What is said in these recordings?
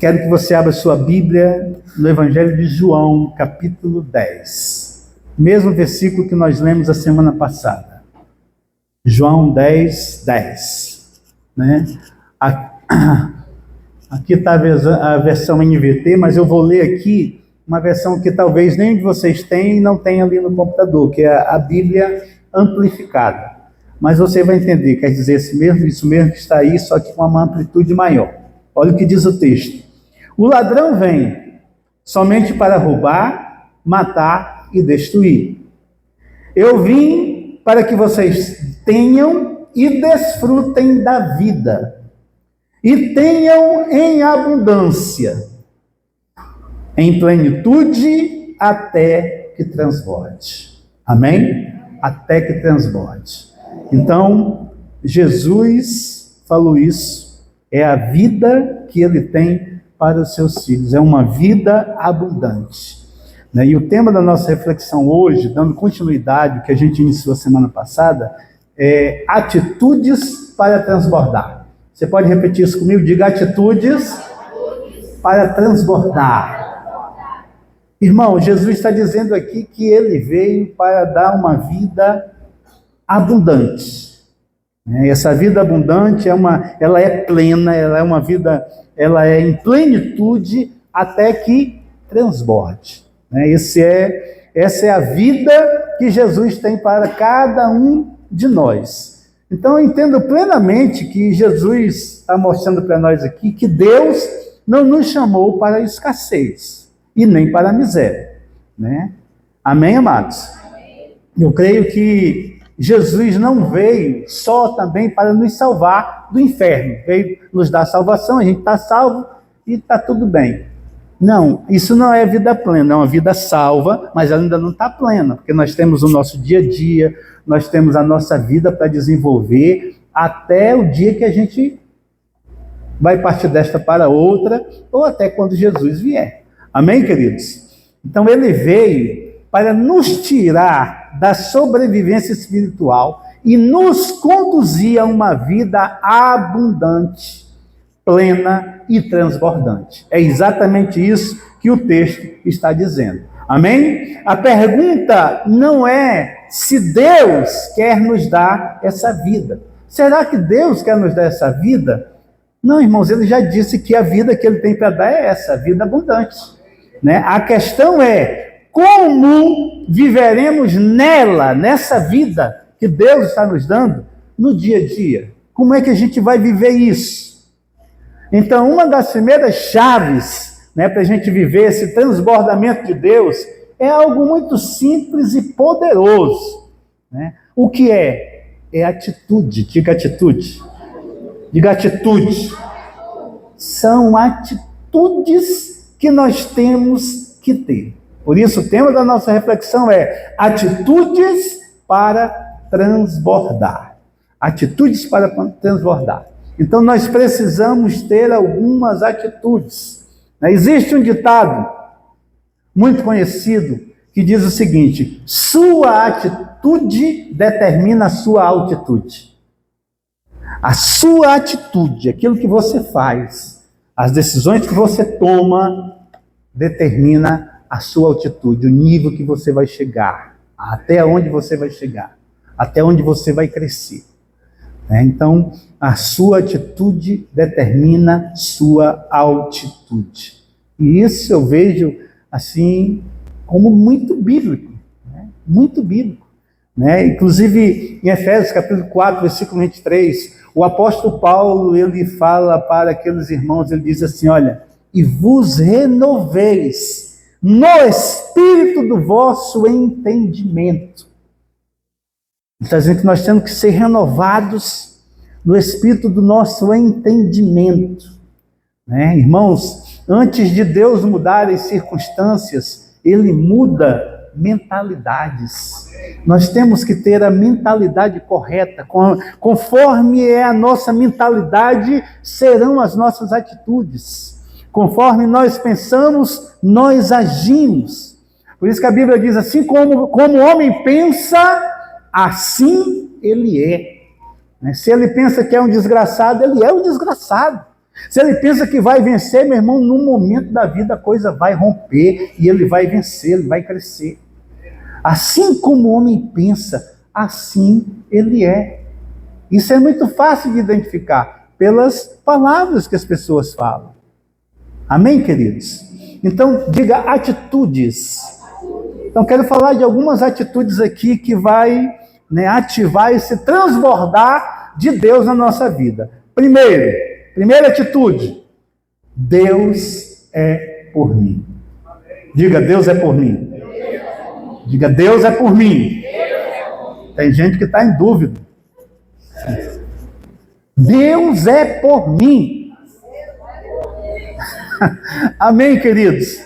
Quero que você abra sua Bíblia no Evangelho de João, capítulo 10. Mesmo versículo que nós lemos a semana passada. João 10, 10. Né? Aqui está a versão NVT, mas eu vou ler aqui uma versão que talvez nem de vocês tenham e não tenham ali no computador, que é a Bíblia amplificada. Mas você vai entender, quer dizer, isso mesmo que está aí, só que com uma amplitude maior. Olha o que diz o texto. O ladrão vem somente para roubar, matar e destruir. Eu vim para que vocês tenham e desfrutem da vida. E tenham em abundância, em plenitude, até que transborde. Amém? Até que transborde. Então, Jesus falou isso, é a vida que ele tem para os seus filhos, é uma vida abundante. E o tema da nossa reflexão hoje, dando continuidade ao que a gente iniciou a semana passada, é atitudes para transbordar. Você pode repetir isso comigo? Diga: atitudes para transbordar. Irmão, Jesus está dizendo aqui que ele veio para dar uma vida abundante. E essa vida abundante ela é plena, ela é uma vida, ela é em plenitude até que transborde. Essa é a vida que Jesus tem para cada um de nós. Então eu entendo plenamente que Jesus está mostrando para nós aqui que Deus não nos chamou para a escassez e nem para a miséria. Amém, amados? Eu creio que Jesus não veio só também para nos salvar do inferno, veio nos dar salvação, a gente está salvo e está tudo bem. Não, isso não é vida plena, é uma vida salva, mas ela ainda não está plena, porque nós temos o nosso dia a dia, nós temos a nossa vida para desenvolver até o dia que a gente vai partir desta para outra, ou até quando Jesus vier. Amém, queridos? Então ele veio para nos tirar da sobrevivência espiritual e nos conduzir a uma vida abundante, plena e transbordante. É exatamente isso que o texto está dizendo. Amém? A pergunta não é se Deus quer nos dar essa vida. Será que Deus quer nos dar essa vida? Não, irmãos, ele já disse que a vida que ele tem para dar é essa, a vida abundante. A questão é: como viveremos nessa vida que Deus está nos dando no dia a dia? Como é que a gente vai viver isso? Então, uma das primeiras chaves para a gente viver esse transbordamento de Deus é algo muito simples e poderoso. O que é? É atitude. Diga atitude. Diga atitude. São atitudes que nós temos que ter. Por isso, o tema da nossa reflexão é atitudes para transbordar. Atitudes para transbordar. Então, nós precisamos ter algumas atitudes. Existe um ditado muito conhecido que diz o seguinte: sua atitude determina a sua altitude. A sua atitude, aquilo que você faz, as decisões que você toma, determina a sua altitude, o nível que você vai chegar, até onde você vai chegar, até onde você vai crescer. Então, a sua atitude determina sua altitude. E isso eu vejo, assim, como muito bíblico. Muito bíblico. Inclusive, em Efésios capítulo 4, versículo 23, o apóstolo Paulo, ele fala para aqueles irmãos, ele diz assim: olha, e vos renoveis no espírito do vosso entendimento. Está dizendo que nós temos que ser renovados no espírito do nosso entendimento. Irmãos, antes de Deus mudar as circunstâncias, ele muda mentalidades. Nós temos que ter a mentalidade correta. Conforme é a nossa mentalidade, serão as nossas atitudes. Conforme nós pensamos, nós agimos. Por isso que a Bíblia diz assim: como o homem pensa, assim ele é. Se ele pensa que é um desgraçado, ele é um desgraçado. Se ele pensa que vai vencer, meu irmão, num momento da vida a coisa vai romper e ele vai vencer, ele vai crescer. Assim como o homem pensa, assim ele é. Isso é muito fácil de identificar pelas palavras que as pessoas falam. Amém, queridos? Então, diga atitudes. Então, quero falar de algumas atitudes aqui que vai, ativar esse transbordar de Deus na nossa vida. Primeira atitude, Deus é por mim. Diga, Deus é por mim. Diga, Deus é por mim. Tem gente que está em dúvida. Deus é por mim. Amém, queridos?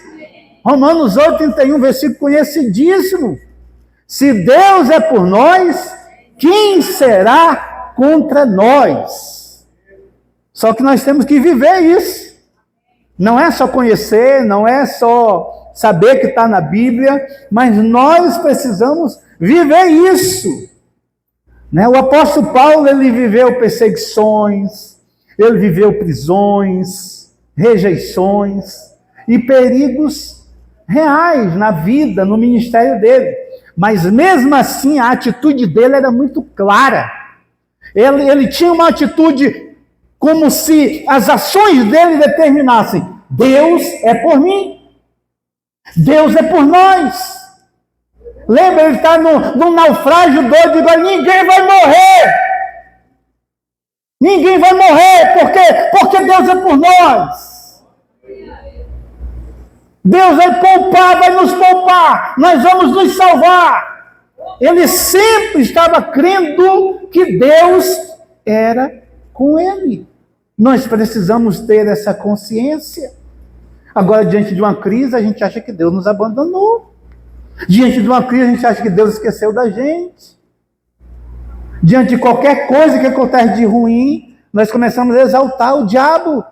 Romanos 8:31, versículo conhecidíssimo. Se Deus é por nós, quem será contra nós? Só que nós temos que viver isso. Não é só conhecer, não é só saber que está na Bíblia, mas nós precisamos viver isso. O apóstolo Paulo, ele viveu perseguições, ele viveu prisões, rejeições e perigos reais na vida, no ministério dele. Mas mesmo assim, a atitude dele era muito clara. Ele tinha uma atitude como se as ações dele determinassem: Deus é por mim, Deus é por nós. Lembra, ele está num naufrágio doido, igual ninguém vai morrer. Ninguém vai morrer, porque Deus é por nós. Deus vai poupar, vai nos poupar, nós vamos nos salvar. Ele sempre estava crendo que Deus era com ele. Nós precisamos ter essa consciência. Agora, diante de uma crise, a gente acha que Deus nos abandonou. Diante de uma crise, a gente acha que Deus esqueceu da gente. Diante de qualquer coisa que acontece de ruim, nós começamos a exaltar o diabo.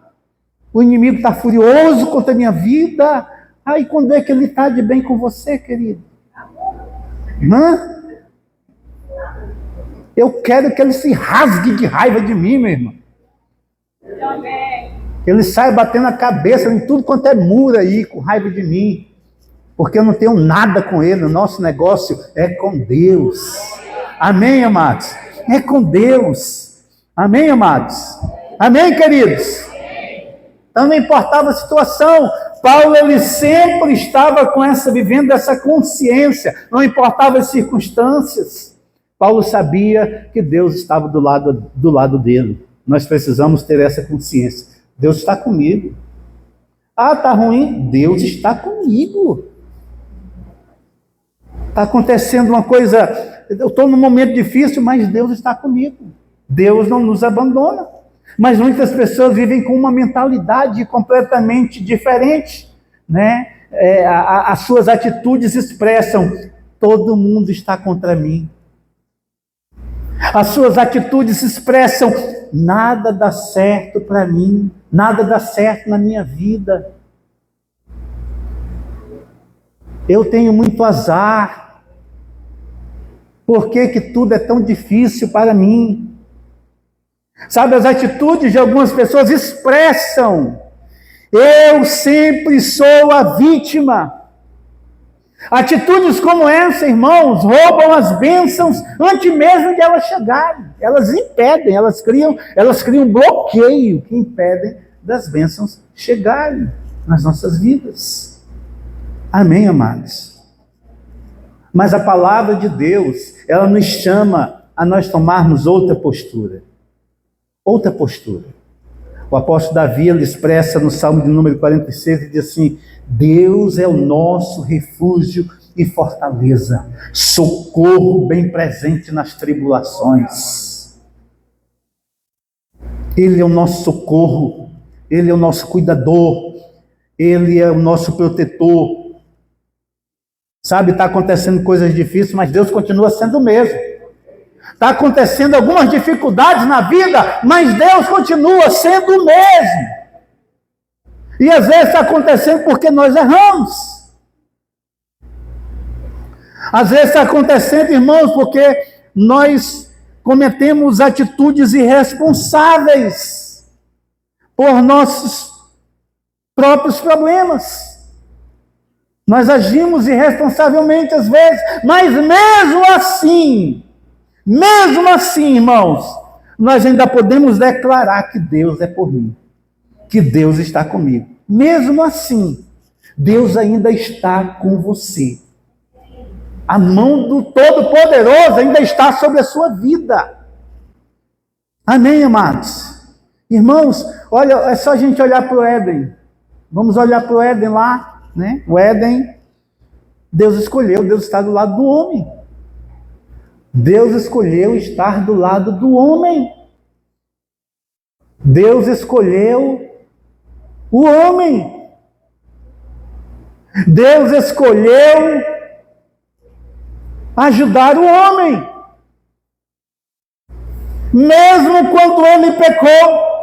O inimigo está furioso contra a minha vida. Aí quando é que ele está de bem com você, querido? Eu quero que ele se rasgue de raiva de mim, meu irmão. Ele saia batendo a cabeça em tudo quanto é muro aí, com raiva de mim. Porque eu não tenho nada com ele, o nosso negócio é com Deus. Amém, amados? É com Deus. Amém, amados? Amém, queridos? Então não importava a situação, Paulo ele sempre estava vivendo essa consciência, não importava as circunstâncias. Paulo sabia que Deus estava do lado dele. Nós precisamos ter essa consciência. Deus está comigo. Está ruim? Deus está comigo. Está acontecendo uma coisa, eu estou num momento difícil, mas Deus está comigo. Deus não nos abandona. Mas muitas pessoas vivem com uma mentalidade completamente diferente, as suas atitudes expressam: todo mundo está contra mim. As suas atitudes expressam: nada dá certo para mim, nada dá certo na minha vida. Eu tenho muito azar. Por que tudo é tão difícil para mim? Sabe, as atitudes de algumas pessoas expressam: eu sempre sou a vítima. Atitudes como essa, irmãos, roubam as bênçãos antes mesmo de elas chegarem. Elas impedem, elas criam bloqueio que impedem das bênçãos chegarem nas nossas vidas. Amém, amados? Mas a palavra de Deus, ela nos chama a nós tomarmos outra postura. Outra postura. O apóstolo Davi, ele expressa no Salmo de número 46, ele diz assim: Deus é o nosso refúgio e fortaleza, socorro bem presente nas tribulações. Ele é o nosso socorro, Ele é o nosso cuidador, Ele é o nosso protetor. Sabe, está acontecendo coisas difíceis, mas Deus continua sendo o mesmo. Está acontecendo algumas dificuldades na vida, mas Deus continua sendo o mesmo. E às vezes está acontecendo porque nós erramos. Às vezes está acontecendo, irmãos, porque nós cometemos atitudes irresponsáveis. por nossos próprios problemas. Nós agimos irresponsavelmente às vezes, mas mesmo assim, irmãos, nós ainda podemos declarar que Deus é por mim, que Deus está comigo. Mesmo assim, Deus ainda está com você. A mão do Todo-Poderoso ainda está sobre a sua vida. Amém, amados? Irmãos, olha, é só a gente olhar para o Éden. Vamos olhar para o Éden lá, né? O Éden, Deus escolheu, Deus está do lado do homem. Deus escolheu estar do lado do homem. Deus escolheu o homem. Deus escolheu ajudar o homem. Mesmo quando o homem pecou,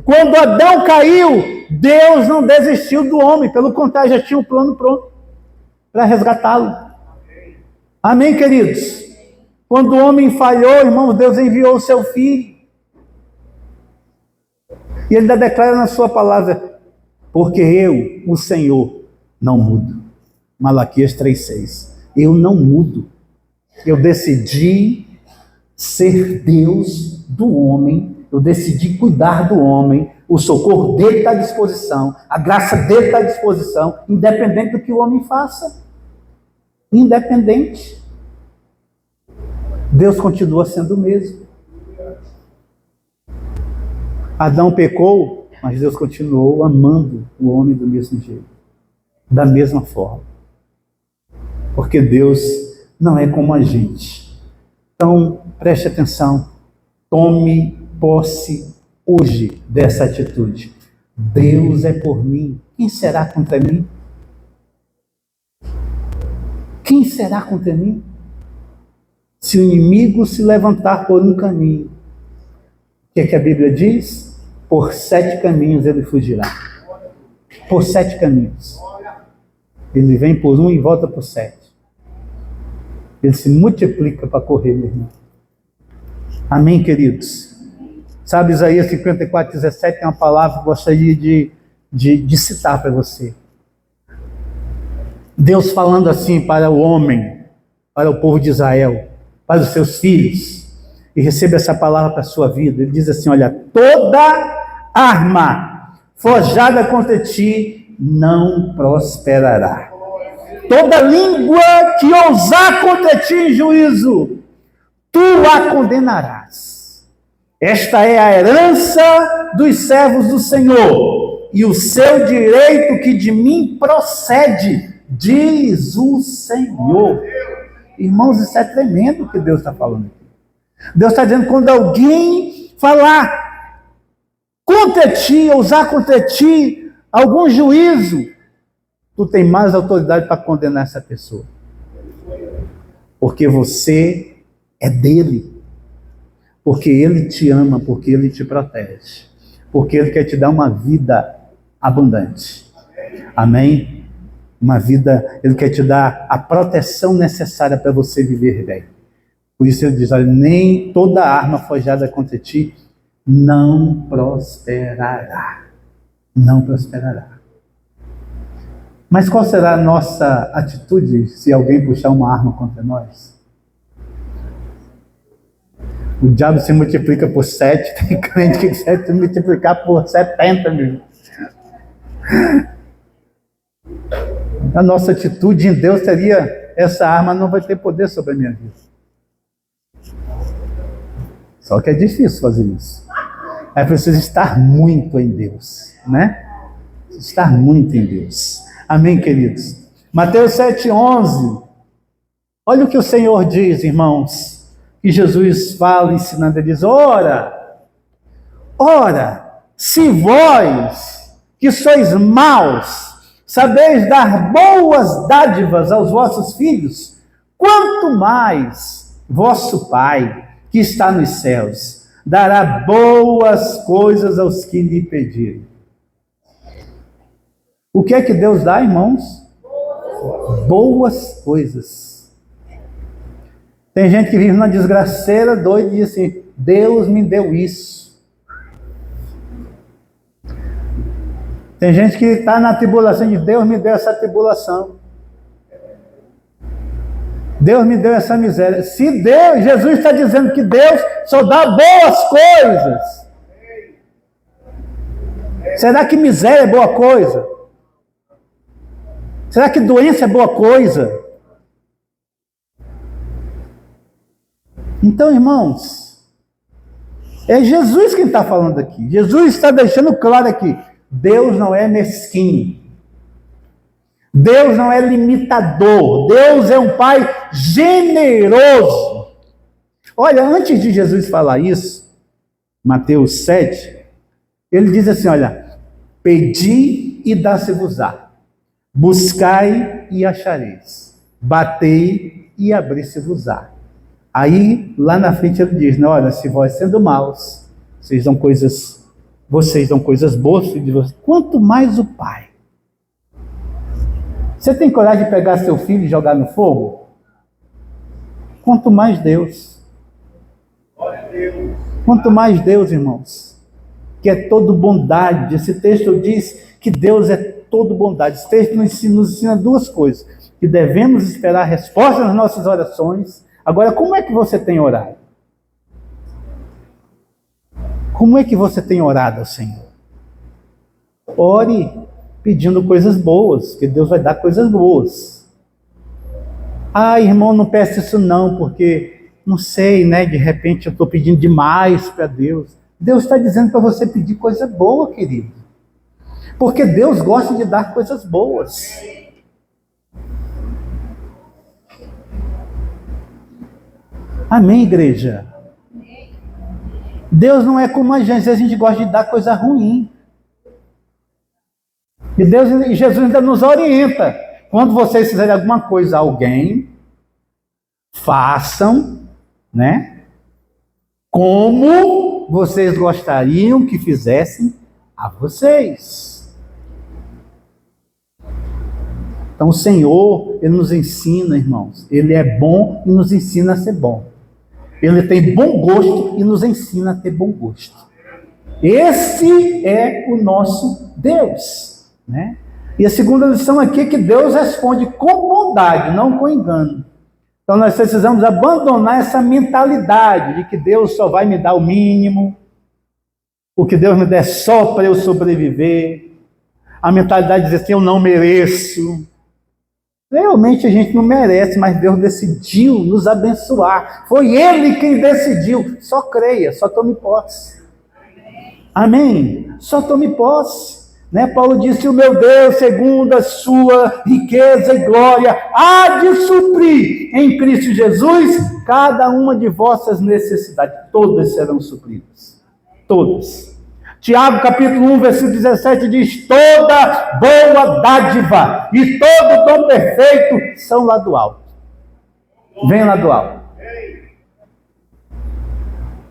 quando Adão caiu, Deus não desistiu do homem, pelo contrário, já tinha um plano pronto para resgatá-lo. Amém, queridos? Quando o homem falhou, irmãos, Deus enviou o seu filho. E ele ainda declara na sua palavra, porque eu, o Senhor, não mudo. Malaquias 3,6. Eu não mudo. Eu decidi ser Deus do homem, eu decidi cuidar do homem, o socorro dele está à disposição, a graça dele está à disposição, independente do que o homem faça. Independente. Deus continua sendo o mesmo. Adão pecou, mas Deus continuou amando o homem do mesmo jeito, da mesma forma. Porque Deus não é como a gente. Então, preste atenção, tome posse hoje dessa atitude. Deus é por mim, quem será contra mim? Quem será contra mim? Se o inimigo se levantar por um caminho, o que é que a Bíblia diz? Por 7 caminhos ele fugirá. Por 7 caminhos. Ele vem por um e volta por 7. Ele se multiplica para correr, meu irmão. Amém, queridos? Sabe, Isaías 54:17 tem uma palavra que eu gostaria de citar para você. Deus falando assim para o homem, para o povo de Israel, para os seus filhos, e receba essa palavra para a sua vida. Ele diz assim, olha, toda arma forjada contra ti não prosperará. Toda língua que ousar contra ti em juízo, tu a condenarás. Esta é a herança dos servos do Senhor, e o seu direito que de mim procede, diz o Senhor. Irmãos, isso é tremendo o que Deus está falando aqui. Deus está dizendo, quando alguém falar contra ti, ousar contra ti algum juízo, tu tem mais autoridade para condenar essa pessoa. Porque você é dele. Porque ele te ama, porque ele te protege. Porque ele quer te dar uma vida abundante. Amém? Uma vida, ele quer te dar a proteção necessária para você viver bem. Por isso ele diz, olha, nem toda arma forjada contra ti não prosperará. Não prosperará. Mas qual será a nossa atitude se alguém puxar uma arma contra nós? O diabo se multiplica por 7, tem crente que quer se multiplicar por 70 mil. A nossa atitude em Deus seria, essa arma não vai ter poder sobre a minha vida. Só que é difícil fazer isso. É preciso estar muito em Deus, né? Estar muito em Deus. Amém, queridos? Mateus 7,11. Olha o que o Senhor diz, irmãos. Que Jesus fala ensinando, ele diz, ora, se vós, que sois maus, sabeis dar boas dádivas aos vossos filhos, quanto mais vosso Pai, que está nos céus, dará boas coisas aos que lhe pedirem. O que é que Deus dá, irmãos? Boas coisas. Tem gente que vive na desgraceira, doida, e diz assim, Deus me deu isso. Tem gente que está na tribulação de Deus me deu essa tribulação. Deus me deu essa miséria. Se Deus, Jesus está dizendo que Deus só dá boas coisas. Será que miséria é boa coisa? Será que doença é boa coisa? Então, irmãos, é Jesus quem está falando aqui. Jesus está deixando claro aqui. Deus não é mesquinho. Deus não é limitador. Deus é um Pai generoso. Olha, antes de Jesus falar isso, Mateus 7, ele diz assim, olha, pedi e dá-se-vos-á, buscai e achareis, batei e abri-se-vos-á. Aí, lá na frente ele diz, não, olha, se vós sendo maus, vocês dão coisas boas, quanto mais o Pai. Você tem coragem de pegar seu filho e jogar no fogo? Quanto mais Deus. Quanto mais Deus, irmãos, que é todo bondade. Esse texto diz que Deus é todo bondade. Esse texto nos ensina duas coisas, que devemos esperar respostas nas nossas orações. Agora, como é que você tem orado? Como é que você tem orado ao Senhor? Ore pedindo coisas boas, que Deus vai dar coisas boas. Ah, irmão, não peça isso não, porque, não sei, né, de repente eu estou pedindo demais para Deus. Deus está dizendo para você pedir coisa boa, querido. Porque Deus gosta de dar coisas boas. Amém, igreja? Deus não é como a gente gosta de dar coisa ruim. E Jesus ainda nos orienta. Quando vocês fizerem alguma coisa a alguém, façam, né? Como vocês gostariam que fizessem a vocês. Então o Senhor, Ele nos ensina, irmãos. Ele é bom e nos ensina a ser bom. Ele tem bom gosto e nos ensina a ter bom gosto. Esse é o nosso Deus, né? E a segunda lição aqui é que Deus responde com bondade, não com engano. Então nós precisamos abandonar essa mentalidade de que Deus só vai me dar o mínimo, o que Deus me der só para eu sobreviver. A mentalidade de dizer assim, eu não mereço. Realmente a gente não merece, mas Deus decidiu nos abençoar. Foi Ele quem decidiu. Só creia, só tome posse. Amém? Só tome posse. Né? Paulo disse, o meu Deus, segundo a sua riqueza e glória, há de suprir em Cristo Jesus cada uma de vossas necessidades. Todas serão supridas. Todas. Tiago capítulo 1, versículo 17 diz, toda boa dádiva e todo dom perfeito são lá do alto. Vem lá do alto.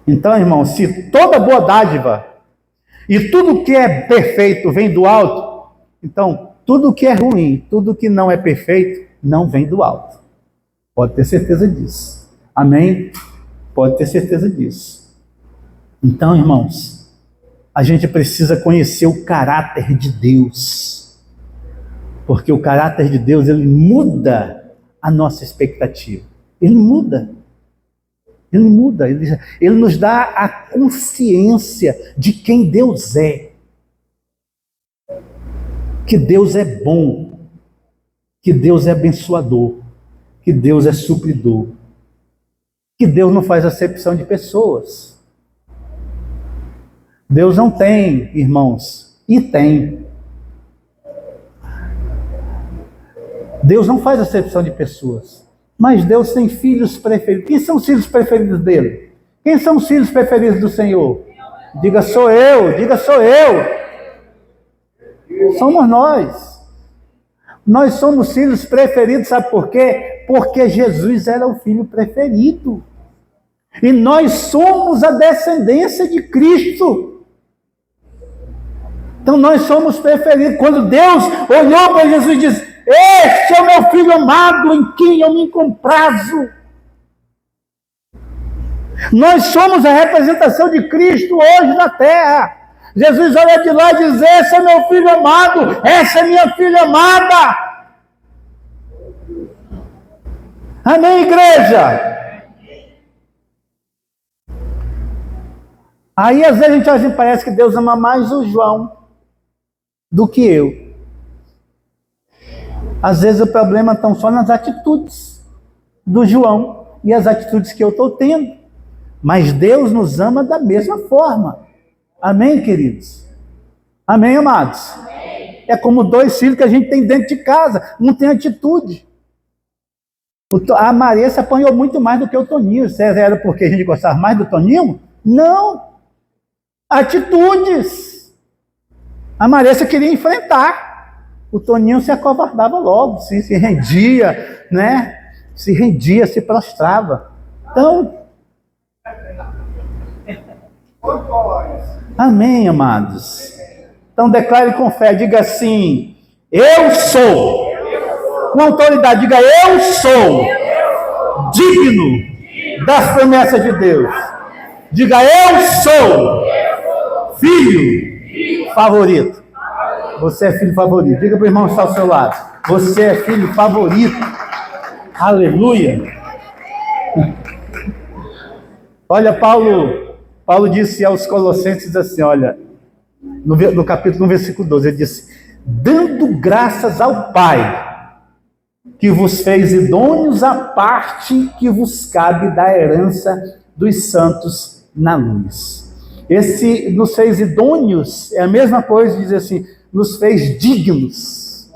Então, irmão, se toda boa dádiva e tudo que é perfeito vem do alto, então tudo que é ruim, tudo que não é perfeito, não vem do alto. Pode ter certeza disso. Amém? Pode ter certeza disso. Então, irmãos, a gente precisa conhecer o caráter de Deus. Porque o caráter de Deus, ele muda a nossa expectativa. Ele muda. Ele muda. Ele nos dá a consciência de quem Deus é. Que Deus é bom. Que Deus é abençoador. Que Deus é supridor. Que Deus não faz acepção de pessoas. Deus não tem, irmãos, e tem. Deus não faz acepção de pessoas, mas Deus tem filhos preferidos. Quem são os filhos preferidos dele? Quem são os filhos preferidos do Senhor? Diga, sou eu, diga, sou eu. Somos nós. Nós somos filhos preferidos, sabe por quê? Porque Jesus era o filho preferido. E nós somos a descendência de Cristo. Então nós somos preferidos. Quando Deus olhou para Jesus e disse, este é o meu filho amado em quem eu me comprazo. Nós somos a representação de Cristo hoje na terra. Jesus olha de lá e diz: esse é meu filho amado, essa é minha filha amada. Amém, igreja? Aí às vezes a gente olha assim, parece que Deus ama mais o João do que eu. Às vezes o problema está só nas atitudes do João e as atitudes que eu estou tendo. Mas Deus nos ama da mesma forma. Amém, queridos? Amém, amados? Amém. É como 2 filhos que a gente tem dentro de casa. Um tem atitude. A Maria se apanhou muito mais do que o Toninho. Era porque a gente gostava mais do Toninho? Não. Atitudes. A Maria se queria enfrentar. O Toninho se acovardava logo, se rendia, né? Se rendia, se prostrava. Então, amém, amados? Então declare com fé, diga assim: eu sou. Com autoridade, diga: eu sou digno das promessas de Deus. Diga: eu sou filho favorito. Você é filho favorito. Diga para o irmão que está ao seu lado: você é filho favorito. Aleluia. Olha, Paulo disse aos Colossenses assim, olha, no capítulo 1, versículo 12, ele disse: dando graças ao Pai, que vos fez idôneos à parte que vos cabe da herança dos santos na luz. Esse nos fez idôneos é a mesma coisa de dizer assim, nos fez dignos.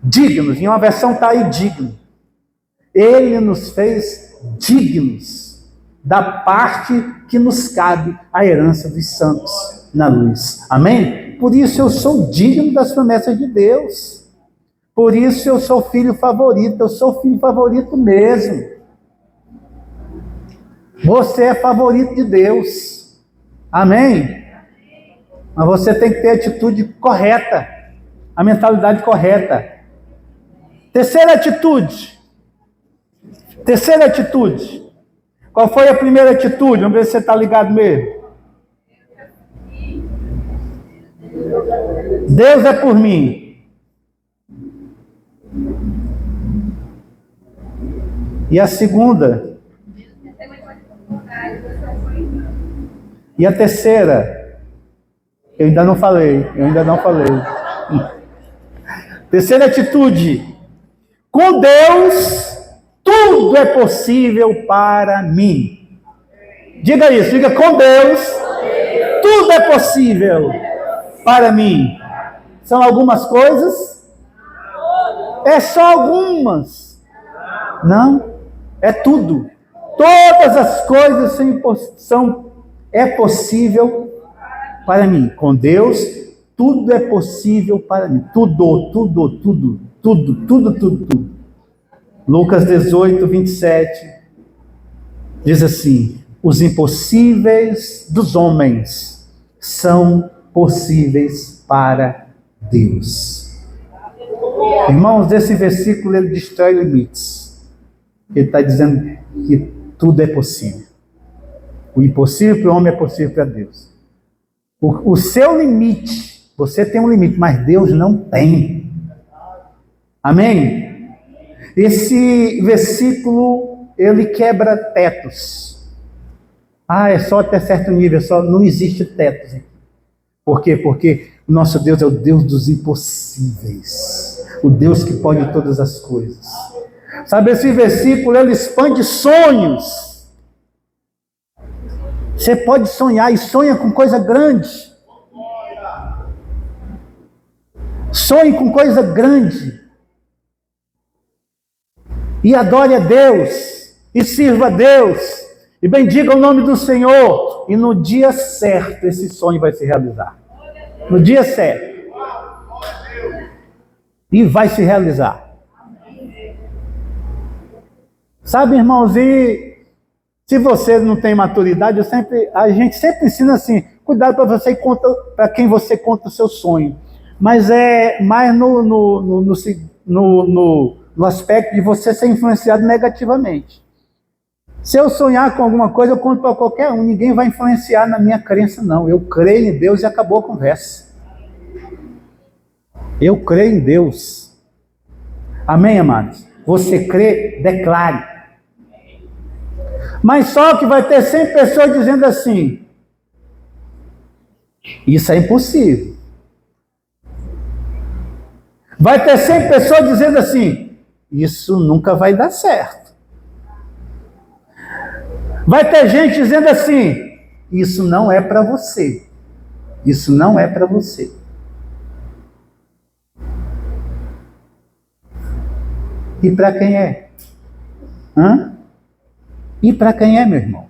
Dignos, em uma versão está aí digno. Ele nos fez dignos da parte que nos cabe a herança dos santos na luz. Amém? Por isso eu sou digno das promessas de Deus. Por isso eu sou filho favorito. Eu sou filho favorito mesmo. Você é favorito de Deus. Amém? Mas você tem que ter a atitude correta. A mentalidade correta. Terceira atitude. Qual foi a primeira atitude? Vamos ver se você está ligado mesmo. Deus é por mim. E a segunda? E a terceira? Eu ainda não falei. Terceira atitude. Com Deus, tudo é possível para mim. Diga isso, diga: com Deus, tudo é possível para mim. São algumas coisas? É só algumas? Não, é tudo. Todas as coisas é possível para mim. Com Deus, tudo é possível para mim. Tudo. Lucas 18, 27, diz assim: os impossíveis dos homens são possíveis para Deus. Irmãos, esse versículo ele destrói limites. Ele está dizendo que tudo é possível. O impossível para o homem é possível para Deus. O seu limite, você tem um limite, mas Deus não tem. Amém? Esse versículo, ele quebra tetos. É só até certo nível, não existe tetos. Por quê? Porque o nosso Deus é o Deus dos impossíveis. O Deus que pode todas as coisas. Sabe, esse versículo, ele expande sonhos. Você pode sonhar, e sonha com coisa grande. Sonhe com coisa grande. E adore a Deus, e sirva a Deus, e bendiga o nome do Senhor, e no dia certo esse sonho vai se realizar. No dia certo. E vai se realizar. Sabe, irmãos, e se você não tem maturidade, a gente sempre ensina assim, cuidado para quem você conta o seu sonho. Mas é mais no aspecto de você ser influenciado negativamente. Se eu sonhar com alguma coisa, eu conto para qualquer um. Ninguém vai influenciar na minha crença, não. Eu creio em Deus e acabou a conversa. Eu creio em Deus. Amém, amados? Você crê, declare. Mas só que vai ter 100 pessoas dizendo assim: isso é impossível. Vai ter 100 pessoas dizendo assim: isso nunca vai dar certo. Vai ter gente dizendo assim: isso não é para você. Isso não é para você. E para quem é? E para quem é, meu irmão?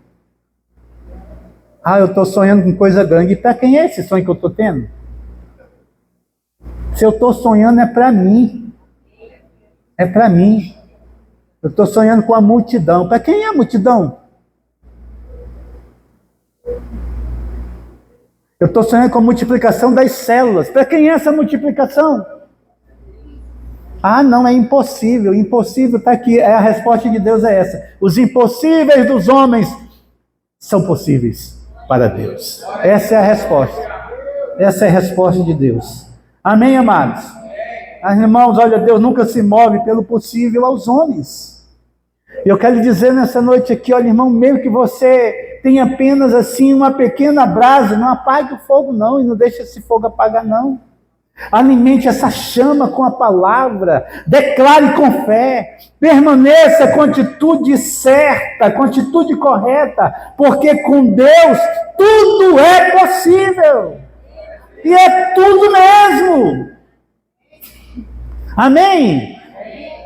Eu estou sonhando com coisa grande. E para quem é esse sonho que eu estou tendo? Se eu estou sonhando é para mim. É para mim. Eu estou sonhando com a multidão. Para quem é a multidão? Eu estou sonhando com a multiplicação das células. Para quem é essa multiplicação? Não, é impossível. Impossível está aqui. A resposta de Deus é essa. Os impossíveis dos homens são possíveis para Deus. Essa é a resposta. Essa é a resposta de Deus. Amém, amados? Irmãos, olha, Deus nunca se move pelo possível aos homens. Eu quero lhe dizer nessa noite aqui, olha, irmão, meio que você tem apenas assim uma pequena brasa, não apague o fogo não, e não deixe esse fogo apagar não. Alimente essa chama com a palavra, declare com fé, permaneça com atitude certa, com atitude correta, porque com Deus tudo é possível, e é tudo mesmo. Amém?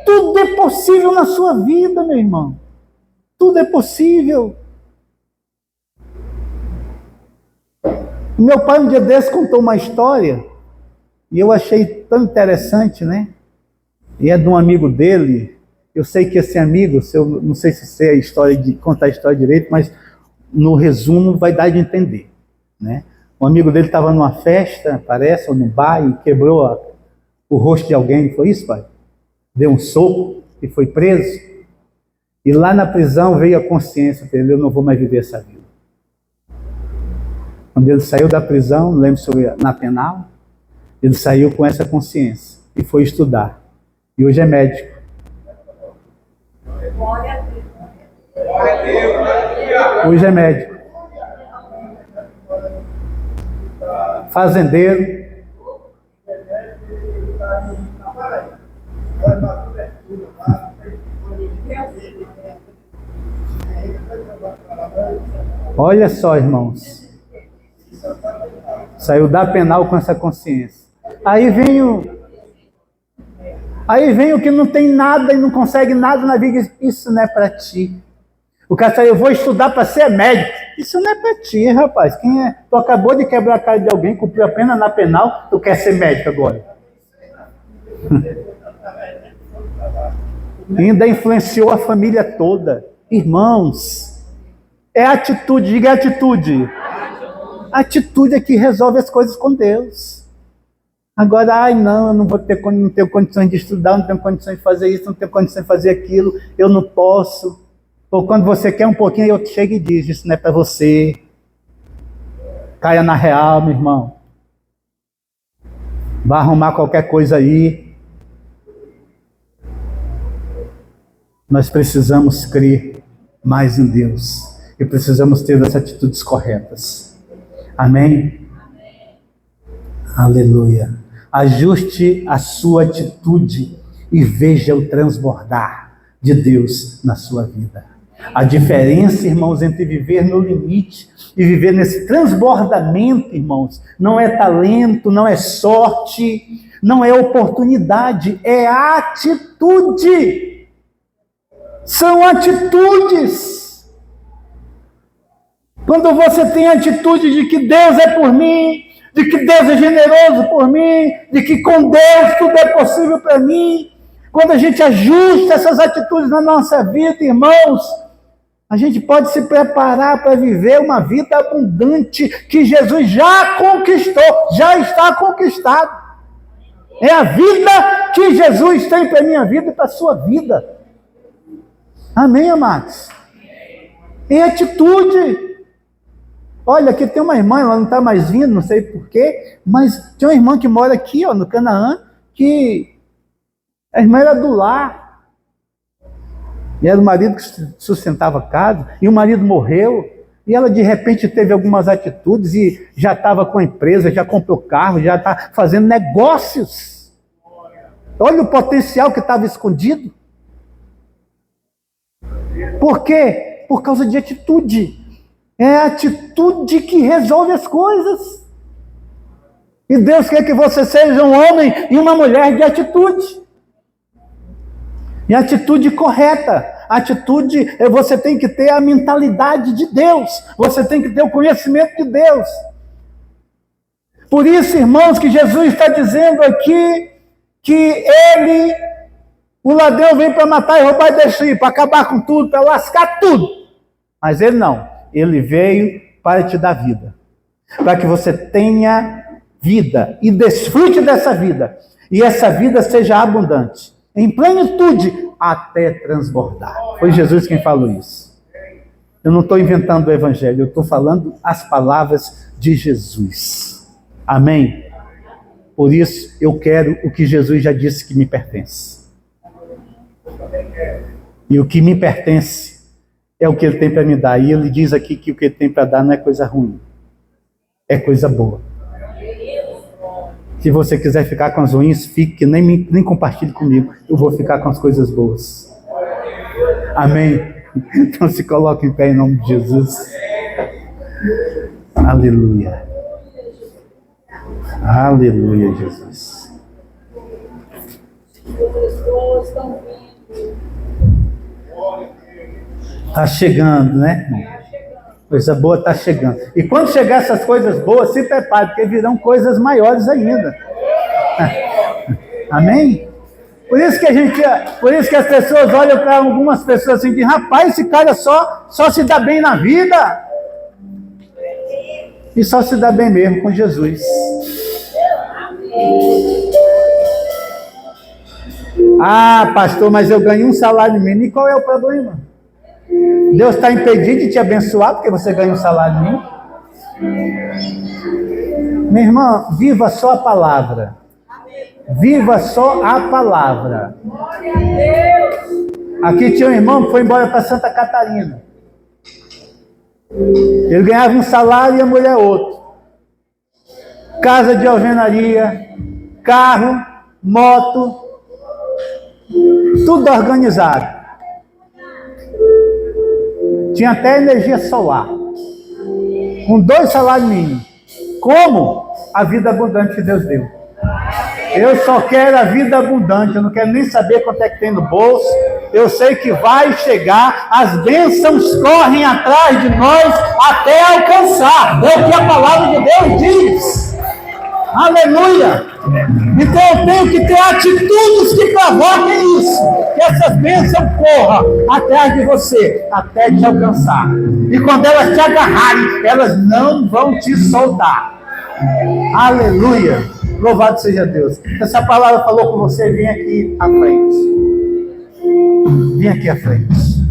Tudo é possível na sua vida, meu irmão, tudo é possível. Meu pai um dia desse contou uma história, e eu achei tão interessante, né? E é de um amigo dele. Eu sei que esse amigo, não sei se sei a história, contar a história direito, mas no resumo vai dar de entender, né? Um amigo dele estava numa festa, parece, ou no bar, e quebrou o rosto de alguém. Foi isso, pai? Deu um soco e foi preso. E lá na prisão veio a consciência dele: eu não vou mais viver essa vida. Quando ele saiu da prisão, não lembro se foi na penal, ele saiu com essa consciência e foi estudar. E hoje é médico. Hoje é médico. Fazendeiro. Olha só, irmãos. Saiu da penal com essa consciência. Aí vem o que não tem nada e não consegue nada na vida. Isso não é para ti. O cara saiu: eu vou estudar para ser médico. Isso não é para ti, rapaz. Quem é? Tu acabou de quebrar a cara de alguém, cumpriu a pena na penal, tu quer ser médico agora. Ainda influenciou a família toda. Irmãos, é atitude, diga atitude. Atitude é que resolve as coisas com Deus. Agora, não, eu não tenho condições de estudar, não tenho condições de fazer isso, não tenho condições de fazer aquilo, eu não posso. Ou quando você quer um pouquinho, eu chego e diz: isso não é para você. Caia na real, meu irmão. Vá arrumar qualquer coisa aí. Nós precisamos crer mais em Deus. E precisamos ter as atitudes corretas. Amém? Aleluia. Ajuste a sua atitude e veja o transbordar de Deus na sua vida. A diferença, irmãos, entre viver no limite e viver nesse transbordamento, irmãos, não é talento, não é sorte, não é oportunidade, é atitude. São atitudes. Quando você tem a atitude de que Deus é por mim, de que Deus é generoso por mim, de que com Deus tudo é possível para mim, quando a gente ajusta essas atitudes na nossa vida, irmãos, a gente pode se preparar para viver uma vida abundante que Jesus já conquistou, já está conquistado. É a vida que Jesus tem para a minha vida e para a sua vida. Amém, amados? em atitude. Olha, aqui tem uma irmã, ela não está mais vindo, não sei porquê, mas tem uma irmã que mora aqui, ó, no Canaã, que a irmã era do lar. E era o marido que sustentava a casa, e o marido morreu, e ela de repente teve algumas atitudes e já estava com a empresa, já comprou carro, já está fazendo negócios. Olha o potencial que estava escondido. Por quê? Por causa de atitude. É a atitude que resolve as coisas. E Deus quer que você seja um homem e uma mulher de atitude. E atitude correta. Atitude, você tem que ter a mentalidade de Deus. Você tem que ter o conhecimento de Deus. Por isso, irmãos, que Jesus está dizendo aqui que o ladrão vem para matar e roubar e destruir, para acabar com tudo, para lascar tudo. Mas ele não. Ele veio para te dar vida. Para que você tenha vida e desfrute dessa vida. E essa vida seja abundante. Em plenitude, até transbordar. Foi Jesus quem falou isso. Eu não estou inventando o evangelho, eu estou falando as palavras de Jesus. Amém? Por isso, eu quero o que Jesus já disse que me pertence. E o que me pertence é o que ele tem para me dar. E ele diz aqui que o que ele tem para dar não é coisa ruim. É coisa boa. Se você quiser ficar com as ruins, fique, nem compartilhe comigo. Eu vou ficar com as coisas boas. Amém? Então se coloque em pé em nome de Jesus. Aleluia. Aleluia, Jesus. Está chegando, né? Coisa boa está chegando. E quando chegar essas coisas boas, se prepare, porque virão coisas maiores ainda. Amém? Por isso que as pessoas olham para algumas pessoas assim, dizem, rapaz, esse cara só se dá bem na vida. E só se dá bem mesmo com Jesus. Ah, pastor, mas eu ganho um salário mínimo. E qual é o problema? Deus está impedido de te abençoar porque você ganha um salário mínimo? Minha irmã, viva só a palavra. Viva só a palavra. Aqui tinha um irmão que foi embora para Santa Catarina. Ele ganhava um salário e a mulher outro. Casa de alvenaria, carro, moto, tudo organizado. Tinha até energia solar. Com 2 salários mínimos. Como? A vida abundante que Deus deu. Eu só quero a vida abundante. Eu não quero nem saber quanto é que tem no bolso. Eu sei que vai chegar. As bênçãos correm atrás de nós até alcançar. É o que a palavra de Deus diz. Aleluia! Então eu tenho que ter atitudes que provoquem isso. Que essas bênçãos corram atrás de você, até te alcançar. E quando elas te agarrarem, elas não vão te soltar. Aleluia! Louvado seja Deus. Essa palavra falou com você, vem aqui à frente. Vem aqui à frente.